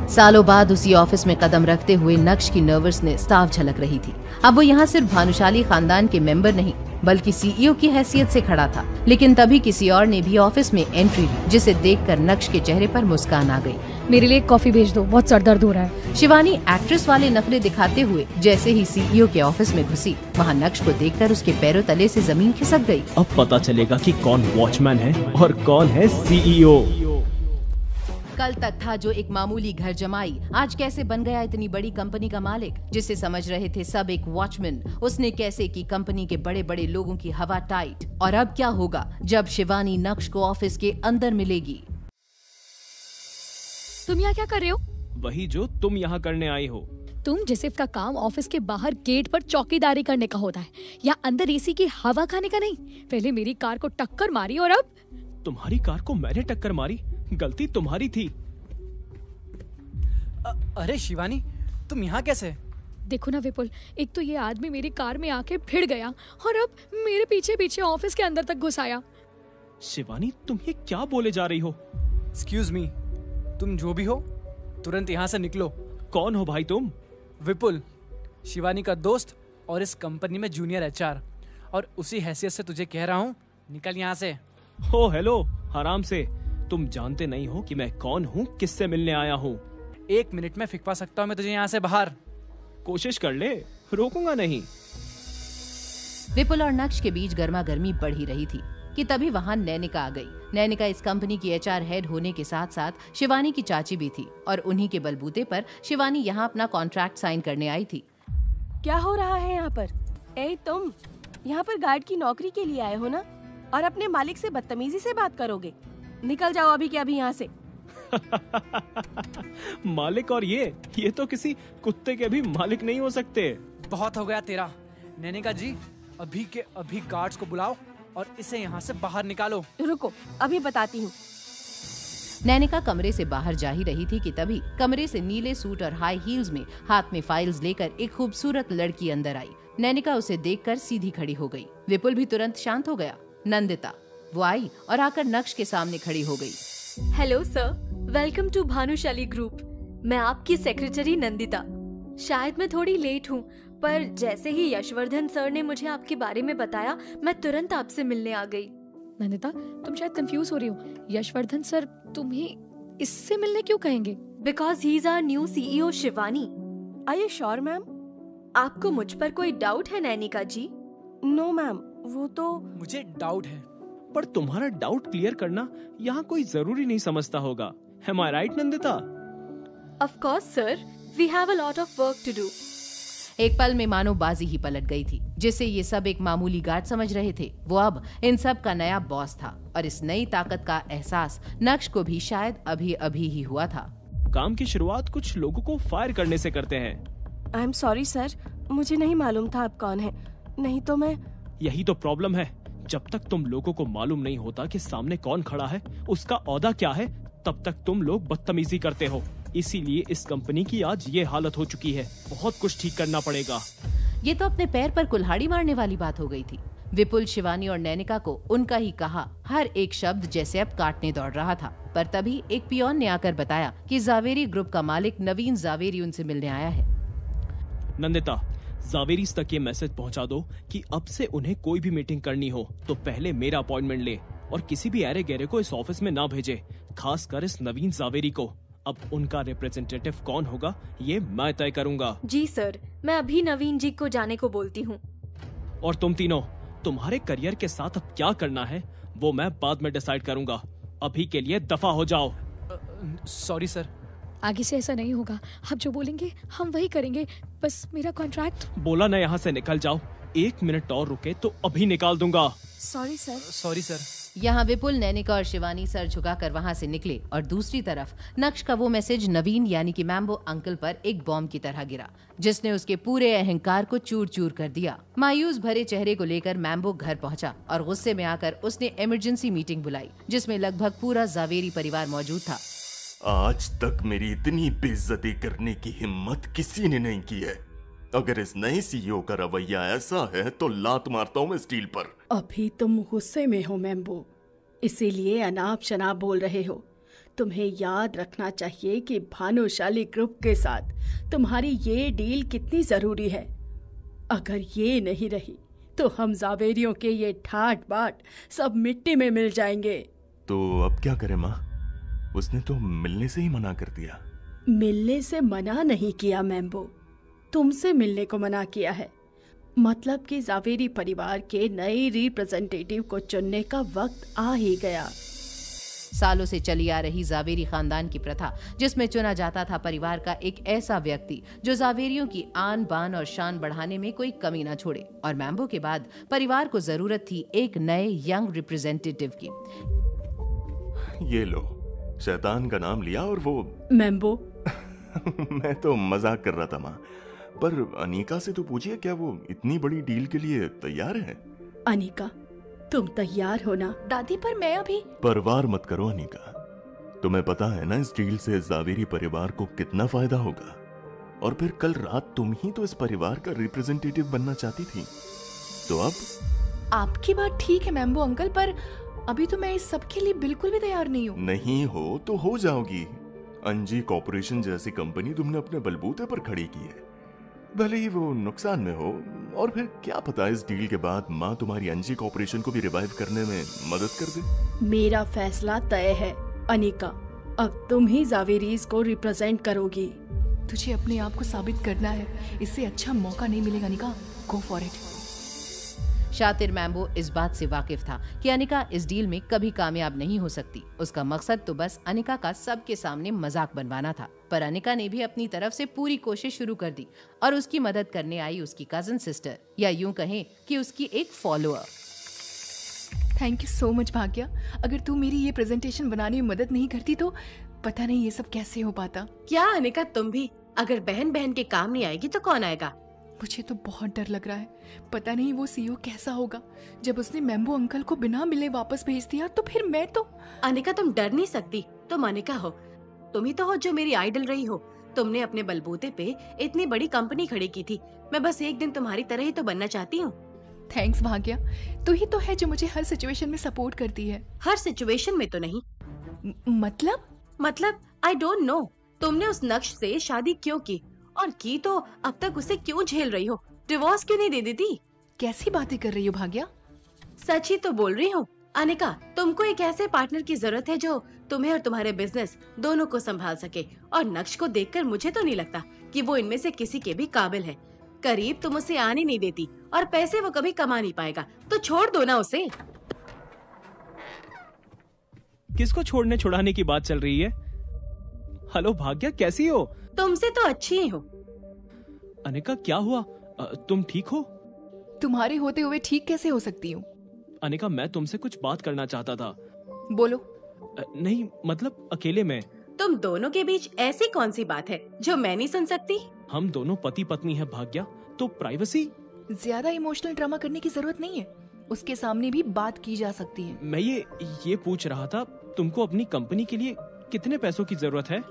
सालों बाद उसी ऑफिस में कदम रखते हुए नक्श की नर्वसनेस साफ झलक रही थी। अब वो यहाँ सिर्फ भानुशाली खानदान के मेंबर नहीं बल्कि सीईओ की हैसियत से खड़ा था। लेकिन तभी किसी और ने भी ऑफिस में एंट्री ली, जिसे देखकर नक्श के चेहरे पर मुस्कान आ गई। मेरे लिए एक कॉफी भेज दो, बहुत सर दर्द हो रहा है। शिवानी एक्ट्रेस वाले नखरे दिखाते हुए जैसे ही सीईओ के ऑफिस में घुसी, वहाँ नक्श को देखकर उसके पैरों तले से जमीन खिसक गई। अब पता चलेगा कि कौन वॉचमैन है और कौन है सीईओ। कल तक था जो एक मामूली घर जमाई, आज कैसे बन गया इतनी बड़ी कंपनी का मालिक, जिसे समझ रहे थे सब एक वॉचमैन। उसने कैसे की कंपनी के बड़े बड़े लोगों की हवा टाइट। और अब क्या होगा जब शिवानी नक्श को ऑफिस के अंदर मिलेगी। तुम यहाँ क्या कर रहे हो? वही जो तुम यहाँ करने आई हो। तुम जिसे का काम ऑफिस के बाहर गेट पर चौकीदारी करने का होता है, या अंदर एसी की हवा खाने का नहीं। पहले मेरी कार को टक्कर मारी और अब तुम्हारी कार को मैंने टक्कर मारी? गलती तुम्हारी थी। अरे शिवानी, तुम यहाँ कैसे? देखो ना विपुल, एक तो ये आदमी मेरी कार में आके भिड़ गया और अब मेरे पीछे पीछे ऑफिस के अंदर तक घुस आया। शिवानी, तुम ये क्या बोले जा रही हो? एक्सक्यूज मी, तुम जो भी हो तुरंत यहाँ से निकलो। कौन हो भाई तुम? विपुल, शिवानी का दोस्त और इस कंपनी में जूनियर एचआर, और उसी हैसियत से तुझे कह रहा हूँ, निकल यहाँ से। हो हेलो, आराम से। तुम जानते नहीं हो कि मैं कौन हूँ, किससे मिलने आया हूँ। 1 मिनट में फिकवा सकता हूँ मैं तुझे यहाँ से बाहर। कोशिश कर ले, रोकूंगा नहीं। विपुल और नक्श के बीच गर्मा गर्मी बढ़ ही रही थी कि तभी वहाँ नैनिका आ गई। नैनिका इस कंपनी की एचआर हेड होने के साथ साथ शिवानी की चाची भी थी और उन्हीं के बलबूते पर शिवानी यहाँ अपना कॉन्ट्रैक्ट साइन करने आई थी। क्या हो रहा है यहाँ पर? ए तुम यहाँ पर गार्ड की नौकरी के लिए आए हो ना, और अपने मालिक से बदतमीजी से बात करोगे? निकल जाओ अभी के अभी यहाँ से। मालिक और ये तो किसी कुत्ते के भी मालिक नहीं हो सकते। बहुत हो गया तेरा। नैनिका जी, अभी के अभी गार्ड्स को बुलाओ और इसे यहाँ से बाहर निकालो। रुको, अभी बताती हूँ। नैनिका कमरे से बाहर जा ही रही थी कि तभी कमरे से नीले सूट और हाई हील्स में हाथ में फाइल्स लेकर एक खूबसूरत लड़की अंदर आई। नैनिका उसे देखकर सीधी खड़ी हो गई। विपुल भी तुरंत शांत हो गया। नंदिता वो आई और आकर नक्श के सामने खड़ी हो गई। Hello sir, welcome to Bhanushali group. मैं आपकी सेक्रेटरी नंदिता। शायद मैं थोड़ी लेट हूँ, पर जैसे ही यशवर्धन सर ने मुझे आपके बारे में बताया, मैं तुरंत आपसे मिलने आ गई। नंदिता, तुम शायद कंफ्यूज हो रही हो। यशवर्धन सर तुम्हें इससे मिलने क्यों कहेंगे? Because he is our new CEO Shivani. Are you sure ma'am? आपको मुझ पर कोई डाउट है नैनिका जी? नो मैम, वो तो मुझे डाउट है। पर तुम्हारा डाउट क्लियर करना यहाँ कोई जरूरी नहीं समझता होगा। Am I right, Nandita? Of course sir, we have a lot of work to do. एक पल में मानो बाजी ही पलट गई थी। जिसे ये सब एक मामूली गार्ड समझ रहे थे, वो अब इन सब का नया बॉस था। और इस नई ताकत का एहसास नक्श को भी शायद अभी अभी ही हुआ था। काम की शुरुआत कुछ लोगों को फायर करने से करते हैं। आई एम सॉरी सर, मुझे नहीं मालूम था आप कौन है, नहीं तो मैं। यही तो प्रॉब्लम है। जब तक तुम लोगों को मालूम नहीं होता कि सामने कौन खड़ा है, उसका ओहदा क्या है, तब तक तुम लोग बदतमीजी करते हो। इसीलिए इस कंपनी की आज ये हालत हो चुकी है। बहुत कुछ ठीक करना पड़ेगा। ये तो अपने पैर पर कुल्हाड़ी मारने वाली बात हो गई थी। विपुल, शिवानी और नैनिका को उनका ही कहा हर एक शब्द जैसे अब काटने दौड़ रहा था। पर तभी एक पियोन ने आकर बताया कि जावेरी ग्रुप का मालिक नवीन जावेरी उनसे मिलने आया है। नंदिता, जावेरीज तक ये मैसेज पहुंचा दो कि अब से उन्हें कोई भी मीटिंग करनी हो तो पहले मेरा अपॉइंटमेंट ले और किसी भी ऐरे गहरे को इस ऑफिस में ना भेजे, खासकर इस नवीन जावेरी को। अब उनका रिप्रेजेंटेटिव कौन होगा ये मैं तय करूंगा। जी सर, मैं अभी नवीन जी को जाने को बोलती हूँ। और तुम तीनों, तुम्हारे करियर के साथ अब क्या करना है वो मैं बाद में डिसाइड करूंगा। अभी के लिए दफा हो जाओ। Sorry sir. आगे से ऐसा नहीं होगा। आप जो बोलेंगे हम वही करेंगे। बस मेरा कॉन्ट्रैक्ट। बोला ना यहाँ से निकल जाओ। 1 मिनट और रुके तो अभी निकाल दूंगा। Sorry sir. Sorry sir. यहाँ विपुल, नैनिका और शिवानी सर झुकाकर वहाँ से निकले और दूसरी तरफ नक्श का वो मैसेज नवीन यानी कि मैम्बो अंकल पर एक बॉम्ब की तरह गिरा, जिसने उसके पूरे अहंकार को चूर चूर कर दिया। मायूस भरे चेहरे को लेकर मैम्बो घर पहुँचा और गुस्से में आकर उसने इमरजेंसी मीटिंग बुलाई, जिसमें लगभग पूरा जावेरी परिवार मौजूद था। आज तक मेरी इतनी बेइज्जती करने की हिम्मत किसी ने नहीं की है। अगर इस नए सीईओ का रवैया ऐसा है तो लात मारता हूँ मैं स्टील पर। अभी तुम गुस्से में हो मैम्बो, इसीलिए अनाप शनाप बोल रहे हो। तुम्हें याद रखना चाहिए कि भानुशाली ग्रुप के साथ तुम्हारी ये डील कितनी जरूरी है। अगर ये नहीं रही तो हम जावेरियों के ये ठाट बाट सब मिट्टी में मिल जाएंगे। तो अब क्या करें माँ? उसने तो मिलने से ही मना कर दिया। मिलने से मना नहीं किया मैम्बो, तुमसे मिलने को मना किया है। मतलब कि जावेरी परिवार के नए रिप्रेजेंटेटिव को चुनने का वक्त आ ही गया। सालों से चली आ रही जावेरी खानदान की प्रथा, जिसमें चुना जाता था परिवार का एक ऐसा व्यक्ति जो जावेरियों की आन बान और शान बढ़ाने में कोई कमी न छोड़े, और मैम्बो के बाद परिवार को जरूरत थी एक नए यंग रिप्रेजेंटेटिव की। ये लो, शैतान का नाम लिया और वो मैम्बो। मैं तो मजाक कर रहा था माँ, पर अनीका से तो पूछिए क्या वो इतनी बड़ी डील के लिए तैयार है? अनीका, तुम तैयार हो ना? दादी, पर मैं अभी। परवार मत करो अनीका, तुम्हें पता है ना इस डील से जावेरी परिवार को कितना फायदा होगा। और फिर कल रात तुम ही तो इस परिवार का रिप्रेजेंटेटिव बनना चाहती थी, तो अब? आपकी बात ठीक है मैम्बो अंकल, पर अभी तो मैं इस सब के लिए बिल्कुल भी तैयार नहीं हूँ। नहीं हो तो हो जाओगी। अंजी कॉर्पोरेशन जैसी कंपनी तुमने अपने बलबूते पर खड़ी की है, भले ही वो नुकसान में हो। और फिर क्या पता इस डील के बाद माँ तुम्हारी अंजी कॉर्पोरेशन को भी रिवाइव करने में मदद कर दे। मेरा फैसला तय है अनीका, अब तुम ही जावेरीज को रिप्रेजेंट करोगी। तुझे अपने आप को साबित करना है, इससे अच्छा मौका नहीं मिलेगा अनीका। Go for it. शातिर मैम्बो इस बात से वाकिफ था कि अनिका इस डील में कभी कामयाब नहीं हो सकती। उसका मकसद तो बस अनिका का सबके सामने मजाक बनवाना था। पर अनिका ने भी अपनी तरफ से पूरी कोशिश शुरू कर दी और उसकी मदद करने आई उसकी कजन सिस्टर, या यूं कहें कि उसकी एक follower. Thank you so much Bhagya. अगर तू मेरी ये प्रेजेंटेशन बनाने में मदद नहीं करती तो पता नहीं ये सब कैसे हो पाता। क्या अनिका, तुम भी? अगर बहन बहन के काम नहीं आएगी तो कौन आएगा? मुझे तो बहुत डर लग रहा है। पता नहीं वो सीईओ कैसा होगा। जब उसने मैम्बो अंकल को बिना मिले वापस भेज दिया तो फिर मैं तो। अनिका, तुम डर नहीं सकती। तुम अनिका हो, तुम ही तो हो जो मेरी आइडल रही हो। तुमने अपने बलबूते पे इतनी बड़ी कंपनी खड़ी की थी। मैं बस एक दिन तुम्हारी तरह ही तो बनना चाहती हूँ। थैंक्स भाग्या, तू ही तो है जो मुझे हर सिचुएशन में सपोर्ट करती है। हर सिचुएशन में तो नहीं। मतलब आई डोंट नो। तुमने उस नक्श से शादी क्यों की, और की तो अब तक उसे क्यों झेल रही हो? डिवोर्स क्यों नहीं दे देती? कैसी बातें कर रही हो भाग्या? सच ही तो बोल रही हूँ अनिका। तुमको एक ऐसे पार्टनर की जरूरत है जो तुम्हें और तुम्हारे बिजनेस दोनों को संभाल सके। और नक्श को देखकर मुझे तो नहीं लगता कि वो इनमें से किसी के भी काबिल है। करीब तुम उसे आने नहीं देती और पैसे वो कभी कमा नहीं पाएगा, तो छोड़ दो ना उसे। किसको छोड़ने छुड़ाने की बात चल रही है? हेलो भाग्या, कैसी हो? तुमसे तो अच्छी ही हो। अनिका, क्या हुआ? तुम ठीक हो? तुम्हारे होते हुए ठीक कैसे हो सकती हूँ? अनिका, मैं तुमसे कुछ बात करना चाहता था। बोलो। नहीं, मतलब अकेले में। तुम दोनों के बीच ऐसी कौन सी बात है जो मैं नहीं सुन सकती? हम दोनों पति पत्नी हैं भाग्या, तो प्राइवेसी। ज्यादा इमोशनल ड्रामा करने की जरूरत नहीं है। उसके सामने भी बात की जा सकती है। मैं ये पूछ रहा था, तुमको अपनी कंपनी के लिए कितने पैसों की जरूरत है?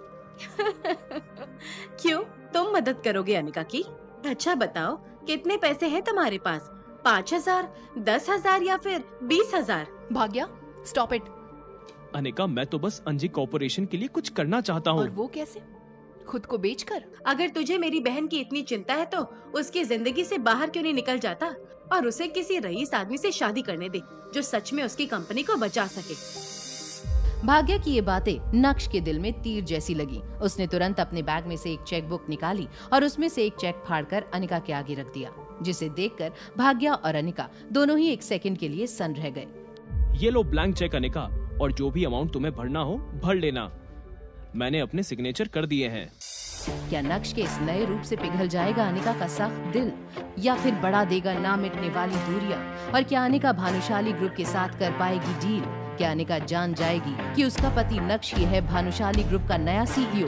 क्यों, तुम मदद करोगे अनिका की? अच्छा बताओ, कितने पैसे हैं तुम्हारे पास? 5,000, 10,000 या फिर 20,000? भाग्या, स्टॉप इट। अनिका, मैं तो बस अंजी कॉर्पोरेशन के लिए कुछ करना चाहता हूँ। और वो कैसे? खुद को बेचकर? अगर तुझे मेरी बहन की इतनी चिंता है तो उसकी जिंदगी से बाहर क्यों नहीं निकल जाता और उसे किसी रईस आदमी से शादी करने दे जो सच में उसकी कंपनी को बचा सके। भाग्या की ये बातें नक्श के दिल में तीर जैसी लगी। उसने तुरंत अपने बैग में से एक चेक बुक निकाली और उसमें से एक चेक फाड़कर अनिका के आगे रख दिया, जिसे देखकर भाग्या और अनिका दोनों ही एक सेकंड के लिए सन्न रह गए। ये लो ब्लैंक चेक अनिका, और जो भी अमाउंट तुम्हें भरना हो भर लेना। मैंने अपने सिग्नेचर कर दिए हैं। क्या नक्श के इस नए रूप से पिघल जाएगा अनिका का सख्त दिल, या फिर बढ़ा देगा ना मिटने वाली दूरियां? और क्या अनिका भानुशाली ग्रुप के साथ कर पाएगी डील? क्या अनिका जान जाएगी कि उसका पति नक्श ही है भानुशाली ग्रुप का नया सीईओ?